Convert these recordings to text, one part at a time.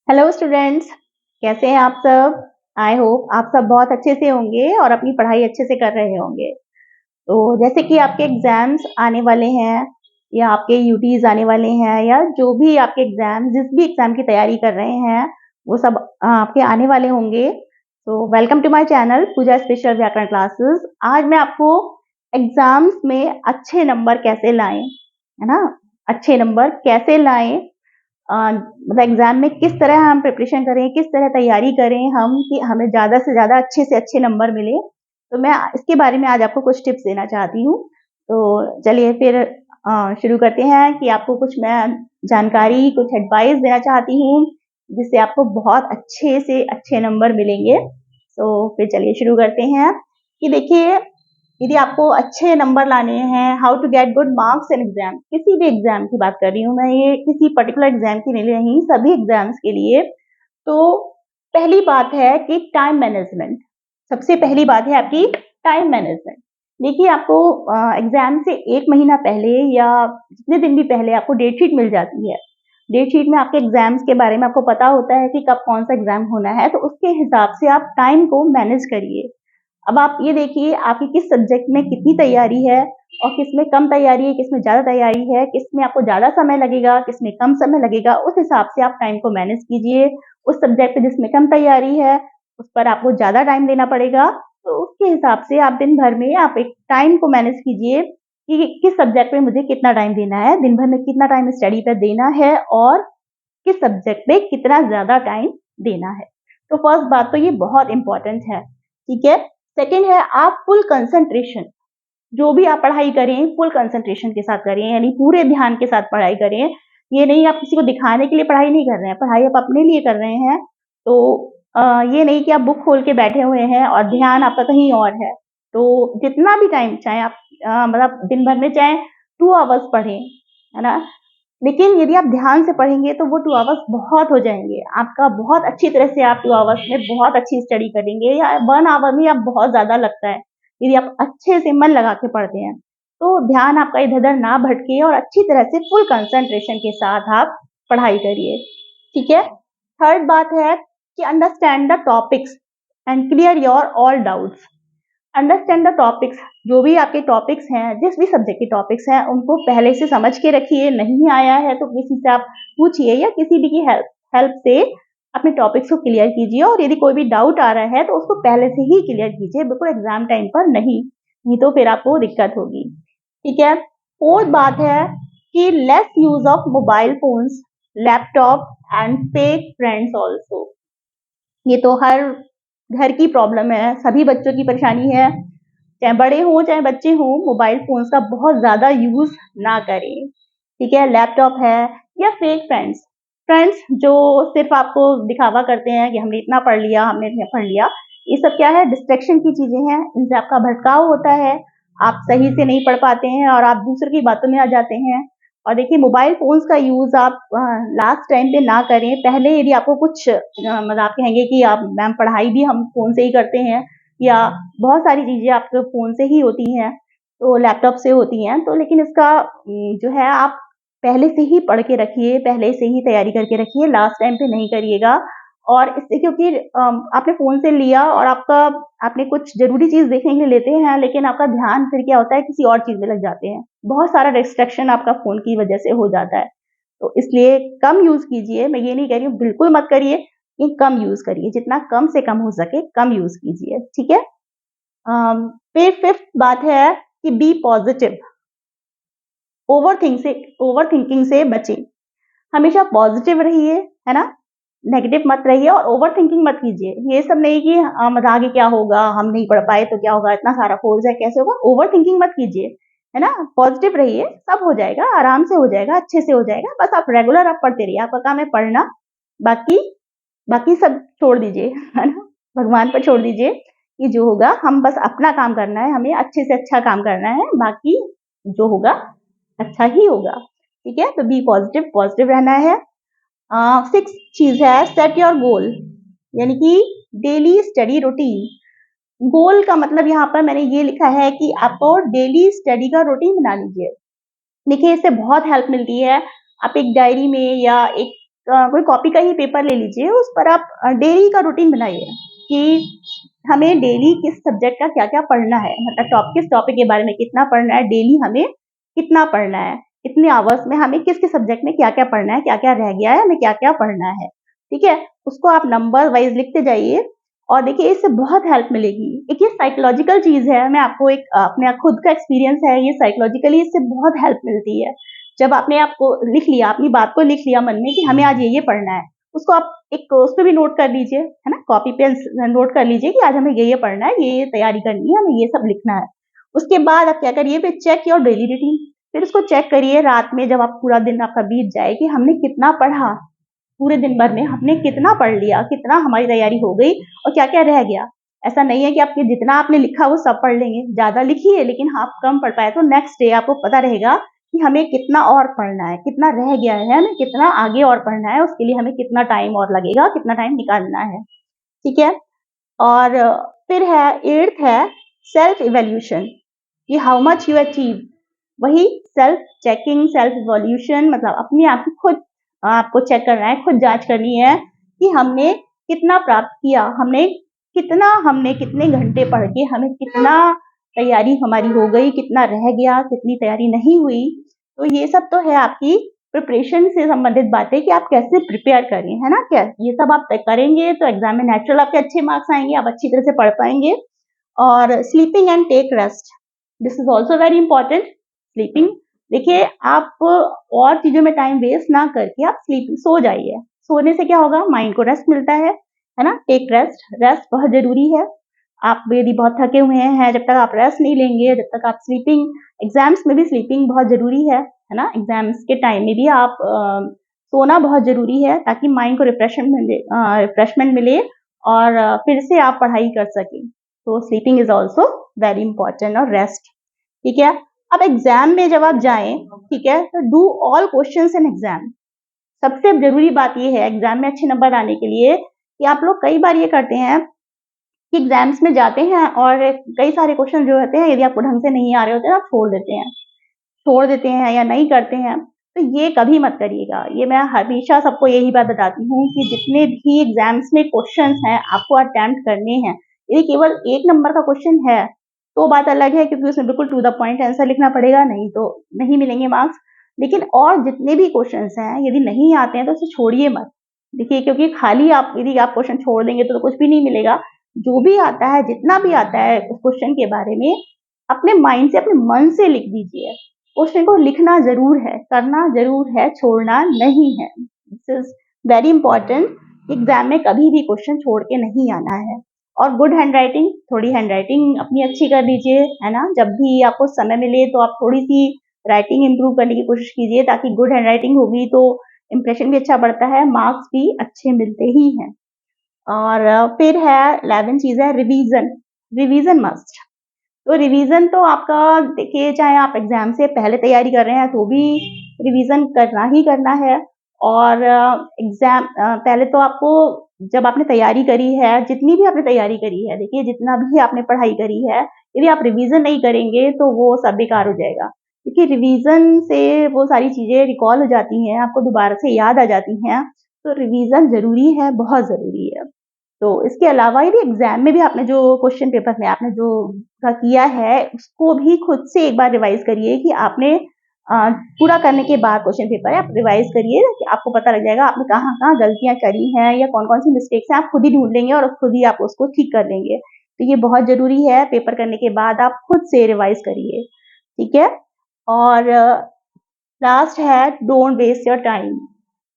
Hello students, कैसे हैं आप सब। आई होप आप सब बहुत अच्छे से होंगे और अपनी पढ़ाई अच्छे से कर रहे होंगे। तो जैसे कि आपके एग्जाम्स आने वाले हैं या आपके यूटीज आने वाले हैं या जो भी आपके एग्जाम जिस भी एग्जाम की तैयारी कर रहे हैं वो सब आपके आने वाले होंगे। तो welcome to my channel Puja special व्याकरण क्लासेस। आज मैं आपको एग्जाम्स में अच्छे नंबर कैसे लाएं, है ना, अच्छे नंबर कैसे लाएं, मतलब एग्जाम में किस तरह हम प्रिपरेशन करें, किस तरह तैयारी करें हम कि हमें ज्यादा से ज्यादा अच्छे से अच्छे नंबर मिले। तो मैं इसके बारे में आज आपको कुछ टिप्स देना चाहती हूँ। तो चलिए फिर शुरू करते हैं कि आपको कुछ मैं जानकारी, कुछ एडवाइस देना चाहती हूँ जिससे आपको बहुत अच्छे से अच्छे नंबर मिलेंगे। तो फिर चलिए शुरू करते हैं कि देखिए, यदि आपको अच्छे नंबर लाने हैं, how to get good marks in exam, किसी भी एग्जाम की बात कर रही हूँ मैं, ये किसी पर्टिकुलर एग्जाम की नहीं, सभी एग्जाम्स के लिए। तो पहली बात है कि टाइम मैनेजमेंट। सबसे पहली बात है आपकी टाइम मैनेजमेंट। देखिए, आपको एग्जाम से 1 महीना पहले या जितने दिन भी पहले आपको डेट शीट मिल जाती है। डेट शीट में आपके एग्जाम्स के बारे में आपको पता होता है कि कब कौन सा एग्जाम होना है, तो उसके हिसाब से आप टाइम को मैनेज करिए। अब आप ये देखिए आपकी किस सब्जेक्ट में कितनी तैयारी है और किसमें कम तैयारी है, किसमें ज्यादा तैयारी है, किसमें आपको ज्यादा समय लगेगा, किसमें कम समय लगेगा। उस हिसाब से आप टाइम को मैनेज कीजिए। उस सब्जेक्ट पे जिसमें कम तैयारी है उस पर आपको ज्यादा टाइम देना पड़ेगा। तो उसके हिसाब से आप दिन भर में आप एक टाइम को मैनेज कीजिए कि किस सब्जेक्ट पे मुझे कितना टाइम देना है, दिन भर में कितना टाइम स्टडी पे देना है और किस सब्जेक्ट पे कितना ज्यादा टाइम देना है। तो फर्स्ट बात तो ये बहुत इंपॉर्टेंट है, ठीक है। सेकेंड है आप फुल कंसंट्रेशन, जो भी आप पढ़ाई करें फुल कंसंट्रेशन के साथ करें, यानी पूरे ध्यान के साथ पढ़ाई करें। ये नहीं आप किसी को दिखाने के लिए पढ़ाई नहीं कर रहे हैं, पढ़ाई आप अपने लिए कर रहे हैं। तो ये नहीं कि आप बुक खोल के बैठे हुए हैं और ध्यान आपका कहीं और है। तो जितना भी टाइम चाहे आप मतलब दिन भर में चाहे 2 आवर्स पढ़ें, है ना, लेकिन यदि आप ध्यान से पढ़ेंगे तो वो 2 आवर्स बहुत हो जाएंगे आपका। बहुत अच्छी तरह से आप 2 आवर्स में बहुत अच्छी स्टडी करेंगे, या 1 आवर में आप बहुत ज्यादा लगता है यदि आप अच्छे से मन लगा के पढ़ते हैं। तो ध्यान आपका इधर उधर ना भटके और अच्छी तरह से फुल कंसंट्रेशन के साथ आप पढ़ाई करिए, ठीक है। थर्ड बात है कि understand the topics and clear your all doubts. Understand the topics, जो भी आपके टॉपिक्स हैं, जिस भी सब्जेक्ट के टॉपिक्स हैं उनको पहले से समझ के रखिए। नहीं आया है तो किसी से आप पूछिए या किसी भी की हेल्प से अपने टॉपिक्स को क्लियर कीजिए। और यदि कोई भी डाउट आ रहा है तो उसको पहले से ही क्लियर कीजिए, बिल्कुल एग्जाम टाइम पर नहीं तो फिर आपको दिक्कत होगी, ठीक है। फोर्थ बात है कि less use of mobile phones, laptop and fake friends also. ये तो हर घर की प्रॉब्लम है, सभी बच्चों की परेशानी है, चाहे बड़े हों चाहे बच्चे हों, मोबाइल फोन्स का बहुत ज्यादा यूज ना करें, ठीक है। लैपटॉप है या फेक फ्रेंड्स, फ्रेंड्स जो सिर्फ आपको दिखावा करते हैं कि हमने इतना पढ़ लिया, हमने इतना पढ़ लिया, ये सब क्या है, डिस्ट्रैक्शन की चीजें हैं। इनसे आपका भटकाव होता है, आप सही से नहीं पढ़ पाते हैं और आप दूसरों की बातों में आ जाते हैं। और देखिए, मोबाइल फोन्स का यूज आप लास्ट टाइम पे ना करें। पहले यदि आपको कुछ मतलब आप कहेंगे कि आप मैम पढ़ाई भी हम फोन से ही करते हैं या बहुत सारी चीजें आपके फोन से ही होती हैं, तो लैपटॉप से होती हैं, तो लेकिन इसका जो है आप पहले से ही पढ़ के रखिए, पहले से ही तैयारी करके रखिए, लास्ट टाइम पे नहीं करिएगा। और इससे क्योंकि आपने फोन से लिया और आपने कुछ जरूरी चीज देखने के लिए लेते हैं, लेकिन आपका ध्यान फिर क्या होता है, किसी और चीज में लग जाते हैं। बहुत सारा डिस्ट्रैक्शन आपका फोन की वजह से हो जाता है। तो इसलिए कम यूज कीजिए। मैं ये नहीं कह रही हूँ बिल्कुल मत करिए, ये कम यूज करिए, जितना कम से कम हो सके कम यूज कीजिए, ठीक है। फिर फिफ्थ बात है कि बी पॉजिटिव। ओवर थिंकिंग से बचें, हमेशा पॉजिटिव रहिए, है ना, नेगेटिव मत रहिए और ओवर थिंकिंग मत कीजिए। ये सब नहीं कि आगे क्या होगा, हम नहीं पढ़ पाए तो क्या होगा, इतना सारा कोर्स है कैसे होगा, ओवर थिंकिंग मत कीजिए, है ना। पॉजिटिव रहिए, सब हो जाएगा, आराम से हो जाएगा, अच्छे से हो जाएगा। बस आप रेगुलर आप पढ़ते रहिए, आपका काम है पढ़ना। बाकी बाकी सब छोड़ दीजिए, है ना, भगवान पर छोड़ दीजिए कि जो होगा, हम बस अपना काम करना है, हमें अच्छे से अच्छा काम करना है, बाकी जो होगा अच्छा ही होगा, ठीक है। तो बी पॉजिटिव, पॉजिटिव रहना है। सिक्स चीज है सेट योर गोल, यानी कि डेली स्टडी रूटीन। गोल का मतलब यहाँ पर मैंने ये लिखा है कि आपको डेली स्टडी का रूटीन बना लीजिए। देखिए, इससे बहुत हेल्प मिलती है। आप एक डायरी में या एक कोई कॉपी का ही पेपर ले लीजिए, उस पर आप डेली का रूटीन बनाइए कि हमें डेली किस सब्जेक्ट का क्या क्या पढ़ना है, मतलब किस टॉपिक के बारे में कितना पढ़ना है, डेली हमें कितना पढ़ना है, इतने आवर्स में हमें किस किस सब्जेक्ट में क्या क्या पढ़ना है, क्या क्या रह गया है, हमें क्या क्या पढ़ना है। ठीक है, उसको आप नंबर वाइज लिखते जाइए और देखिए इससे बहुत हेल्प मिलेगी। एक ये साइकोलॉजिकल चीज है, मैं आपको एक अपने खुद का एक्सपीरियंस है, ये साइकोलॉजिकली इससे बहुत हेल्प मिलती है। जब आपने आपको लिख लिया, अपनी बात को लिख लिया मन में कि हमें आज ये पढ़ना है, उसको आप एक उस पर भी नोट कर लीजिए, है ना, कॉपी पे नोट कर लीजिए कि आज हमें ये पढ़ना है, ये तैयारी करनी है, हमें ये सब लिखना है। उसके बाद आप क्या करिए, फिर चेक योर डेली रूटीन, फिर उसको चेक करिए रात में जब आप पूरा दिन आपका बीत जाए कि हमने कितना पढ़ा, पूरे दिन भर में हमने कितना पढ़ लिया, कितना हमारी तैयारी हो गई और क्या क्या रह गया। ऐसा नहीं है कि आपके जितना आपने लिखा वो सब पढ़ लेंगे, ज्यादा लिखिए लेकिन आप कम पढ़ पाए तो नेक्स्ट डे आपको पता रहेगा कि हमें कितना और पढ़ना है, कितना रह गया है, हमें कितना आगे और पढ़ना है, उसके लिए हमें कितना टाइम और लगेगा, कितना टाइम निकालना है। ठीक है, और फिर है 8th है सेल्फ इवेल्यूशन, कि हाउ मच यू अचीव। वही सेल्फ चेकिंग, सेल्फ इवोल्यूशन, मतलब अपने आप की खुद आपको चेक करना है, खुद जांच करनी है कि हमने कितना प्राप्त किया, हमने कितने घंटे पढ़ के हमें कितना तैयारी हमारी हो गई, कितना रह गया, कितनी तैयारी नहीं हुई। तो ये सब तो है आपकी प्रिपरेशन से संबंधित बातें कि आप कैसे प्रिपेयर करें, है ना। क्या ये सब आप करेंगे तो एग्जाम में नेचुरल आपके अच्छे मार्क्स आएंगे, आप अच्छी तरह से पढ़ पाएंगे। और sleeping and take rest, this is also very important. Sleeping, देखिए आप और चीजों में टाइम वेस्ट ना करके आप स्लीपिंग सो जाइए, सोने से क्या होगा, माइंड को रेस्ट मिलता है ना। टेक रेस्ट, रेस्ट बहुत जरूरी है। आप यदि बहुत थके हुए हैं, जब तक आप रेस्ट नहीं लेंगे, जब तक आप स्लीपिंग, एग्जाम्स में भी स्लीपिंग बहुत जरूरी है ना। एग्जाम्स के टाइम में भी आप सोना बहुत जरूरी है ताकि माइंड को रिफ्रेशमेंट मिले और फिर से आप पढ़ाई कर सकें। तो sleeping is also very important, और रेस्ट। ठीक है, अब एग्जाम में जब आप जाएं, ठीक है, तो do all questions in exam. सबसे जरूरी बात ये है एग्जाम में अच्छे नंबर आने के लिए कि आप लोग कई बार ये करते हैं कि एग्जाम्स में जाते हैं और कई सारे क्वेश्चन जो होते हैं, यदि आपको ढंग से नहीं आ रहे होते हैं, आप छोड़ देते हैं या नहीं करते हैं। तो ये कभी मत करिएगा। ये मैं हमेशा सबको यही बात बताती हूँ कि जितने भी एग्जाम्स में क्वेश्चंस हैं आपको अटेम्प्ट करने हैं। ये केवल 1 नंबर का क्वेश्चन है तो बात अलग है, क्योंकि उसमें बिल्कुल टू द पॉइंट आंसर लिखना पड़ेगा, नहीं तो नहीं मिलेंगे मार्क्स। लेकिन और जितने भी क्वेश्चंस हैं यदि नहीं आते हैं तो उसे छोड़िए मत। देखिए, क्योंकि खाली आप यदि आप क्वेश्चन छोड़ देंगे तो कुछ भी नहीं मिलेगा। जो भी आता है, जितना भी आता है उस क्वेश्चन के बारे में, अपने माइंड से, अपने मन से लिख दीजिए। क्वेश्चन को लिखना जरूर है, करना जरूर है, छोड़ना नहीं है। This is very important. Exam में कभी भी क्वेश्चन छोड़ के नहीं आना है। और गुड हैंडराइटिंग, थोड़ी हैंडराइटिंग अपनी अच्छी कर लीजिए, है ना। जब भी आपको समय मिले तो आप थोड़ी सी राइटिंग इंप्रूव करने की कोशिश कीजिए, ताकि गुड हैंडराइटिंग होगी तो इंप्रेशन भी अच्छा बढ़ता है, मार्क्स भी अच्छे मिलते ही हैं। और फिर है 11 चीज है रिवीजन। Revision must. तो रिवीजन तो आपका, देखिए, चाहे आप एग्जाम से पहले तैयारी कर रहे हैं तो भी रिवीजन करना ही करना है। और एग्जाम पहले तो आपको, जब आपने तैयारी करी है, जितनी भी आपने तैयारी करी है, देखिए जितना भी आपने पढ़ाई करी है, यदि आप रिवीजन नहीं करेंगे तो वो सब बेकार हो जाएगा। देखिए, रिवीजन से वो सारी चीजें रिकॉल हो जाती हैं, आपको दोबारा से याद आ जाती हैं। तो रिवीजन जरूरी है, बहुत जरूरी है। तो इसके अलावा यदि एग्जाम में भी आपने जो क्वेश्चन पेपर में आपने जो किया है उसको भी खुद से एक बार रिवाइज करिए कि आपने पूरा करने के बाद क्वेश्चन पेपर है आप रिवाइज करिए, कि आपको पता लग जाएगा आपने कहाँ कहाँ गलतियां करी हैं या कौन कौन सी मिस्टेक्स हैं। आप खुद ही ढूंढ लेंगे और खुद ही आप उसको ठीक कर लेंगे। तो ये बहुत जरूरी है, पेपर करने के बाद आप खुद से रिवाइज करिए। ठीक है, और लास्ट है डोंट वेस्ट योर टाइम।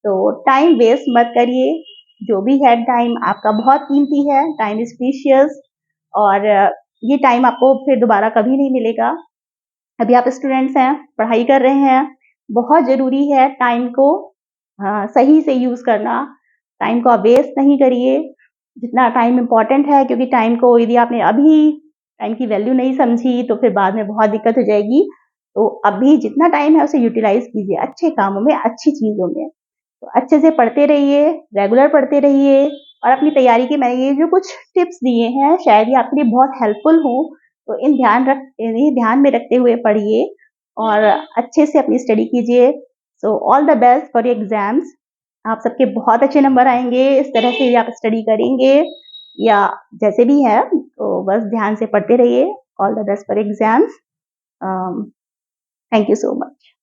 तो टाइम वेस्ट मत करिए। जो भी है, टाइम आपका बहुत कीमती है, टाइम इज प्रीशियस। और ये टाइम आपको फिर दोबारा कभी नहीं मिलेगा। अभी आप स्टूडेंट्स हैं, पढ़ाई कर रहे हैं, बहुत जरूरी है टाइम को सही से यूज करना। टाइम को आप वेस्ट नहीं करिए, जितना टाइम इम्पोर्टेंट है, क्योंकि टाइम को यदि आपने अभी टाइम की वैल्यू नहीं समझी तो फिर बाद में बहुत दिक्कत हो जाएगी। तो अभी जितना टाइम है उसे यूटिलाइज कीजिए अच्छे कामों में, अच्छी चीजों में। तो अच्छे से पढ़ते रहिए, रेगुलर पढ़ते रहिए, और अपनी तैयारी के मैंने ये जो कुछ टिप्स दिए हैं शायद ये आपके लिए बहुत हेल्पफुल हो। तो इन्हें ध्यान में रखते हुए पढ़िए और अच्छे से अपनी स्टडी कीजिए। So all the best for your exams. आप सबके बहुत अच्छे नंबर आएंगे। इस तरह से आप स्टडी करेंगे या जैसे भी है, तो बस ध्यान से पढ़ते रहिए। All the best for exams. Thank you so much.